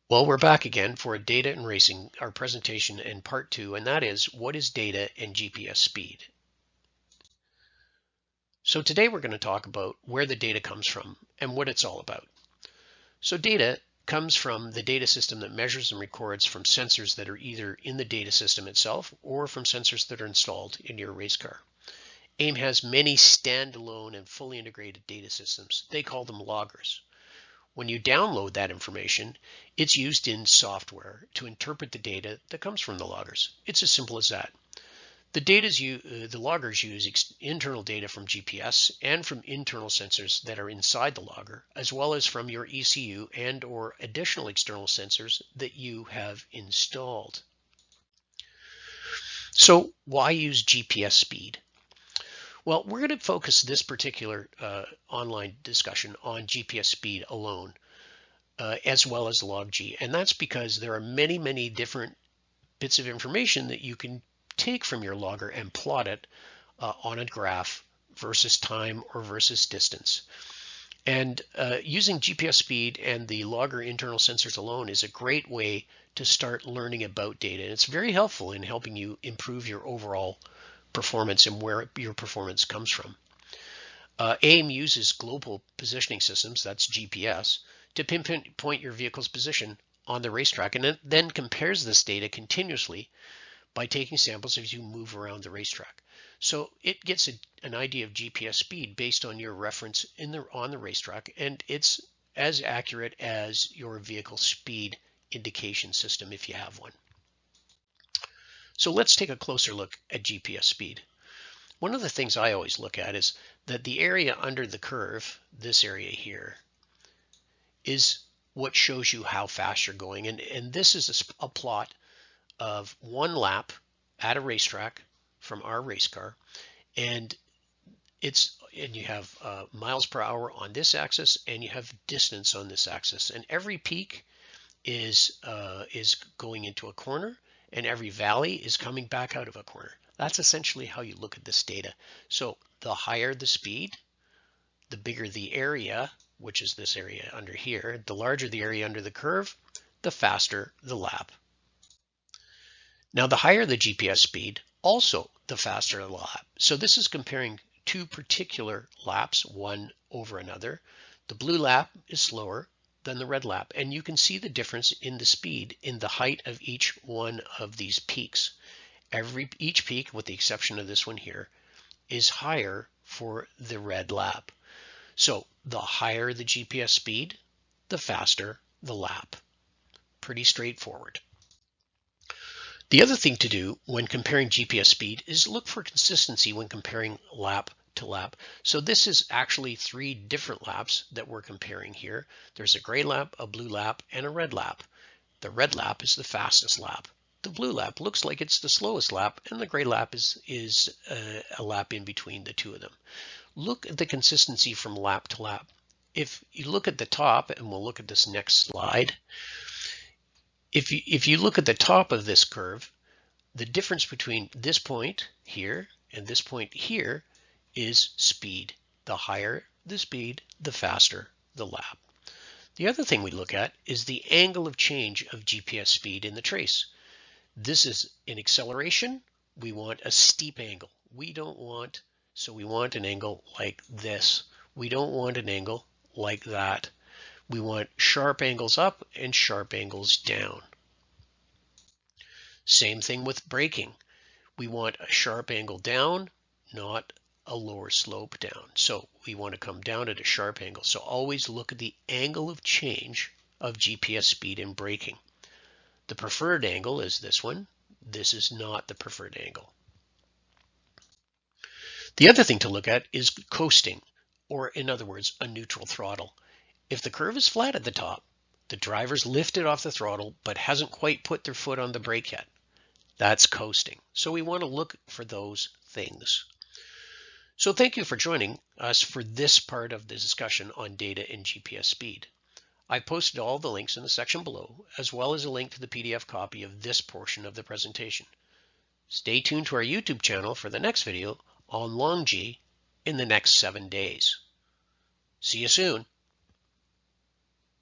Well, we're back again for data and racing, our presentation in part 2, and that is what is data and GPS speed. So today we're going to talk about where the data comes from and what it's all about. So data comes from the data system that measures and records from sensors that are either in the data system itself or from sensors that are installed in your race car. AIM has many standalone and fully integrated data systems. They call them loggers. When you download that information, it's used in software to interpret the data that comes from the loggers. It's as simple as that. The loggers use internal data from GPS and from internal sensors that are inside the logger, as well as from your ECU and or additional external sensors that you have installed. So why use GPS speed? Well, we're going to focus this particular online discussion on GPS speed alone, as well as log-G. And that's because there are many, many different bits of information that you can take from your logger and plot it on a graph versus time or versus distance. And using GPS speed and the logger internal sensors alone is a great way to start learning about data. And it's very helpful in helping you improve your overall performance and where your performance comes from. AIM uses global positioning systems, that's GPS, to pinpoint your vehicle's position on the racetrack, and then compares this data continuously by taking samples as you move around the racetrack. So it gets an idea of GPS speed based on your reference on the racetrack, and it's as accurate as your vehicle speed indication system if you have one. So let's take a closer look at GPS speed. One of the things I always look at is that the area under the curve, this area here, is what shows you how fast you're going. And this is a plot of one lap at a racetrack from our race car. And you have miles per hour on this axis, and you have distance on this axis. And every peak is going into a corner, and every valley is coming back out of a corner. That's essentially how you look at this data. So the higher the speed, the bigger the area, which is this area under here. The larger the area under the curve, the faster the lap. Now the higher the GPS speed, also the faster the lap. So this is comparing two particular laps, one over another. The blue lap is slower than the red lap, and you can see the difference in the speed in the height of each one of these peaks. Each peak, with the exception of this one here, is higher for the red lap. So the higher the GPS speed, the faster the lap. Pretty straightforward. The other thing to do when comparing GPS speed is look for consistency when comparing lap to lap. So this is actually 3 different laps that we're comparing here. There's a gray lap, a blue lap, and a red lap. The red lap is the fastest lap. The blue lap looks like it's the slowest lap, and the gray lap is a lap in between the two of them. Look at the consistency from lap to lap. If you look at the top, and we'll look at this next slide, if you look at the top of this curve, the difference between this point here and this point here is speed. The higher the speed, the faster the lap. The other thing we look at is the angle of change of GPS speed in the trace. This is in acceleration. We want a steep angle. We want an angle like this. We don't want an angle like that. We want sharp angles up and sharp angles down. Same thing with braking. We want a sharp angle down, not a lower slope down. So we want to come down at a sharp angle. So always look at the angle of change of GPS speed in braking. The preferred angle is this one. This is not the preferred angle. The other thing to look at is coasting, or in other words, a neutral throttle. If the curve is flat at the top, the driver's lifted off the throttle but hasn't quite put their foot on the brake yet. That's coasting. So we want to look for those things. So thank you for joining us for this part of the discussion on data and GPS speed. I've posted all the links in the section below, as well as a link to the PDF copy of this portion of the presentation. Stay tuned to our YouTube channel for the next video on log-G in the next 7 days. See you soon.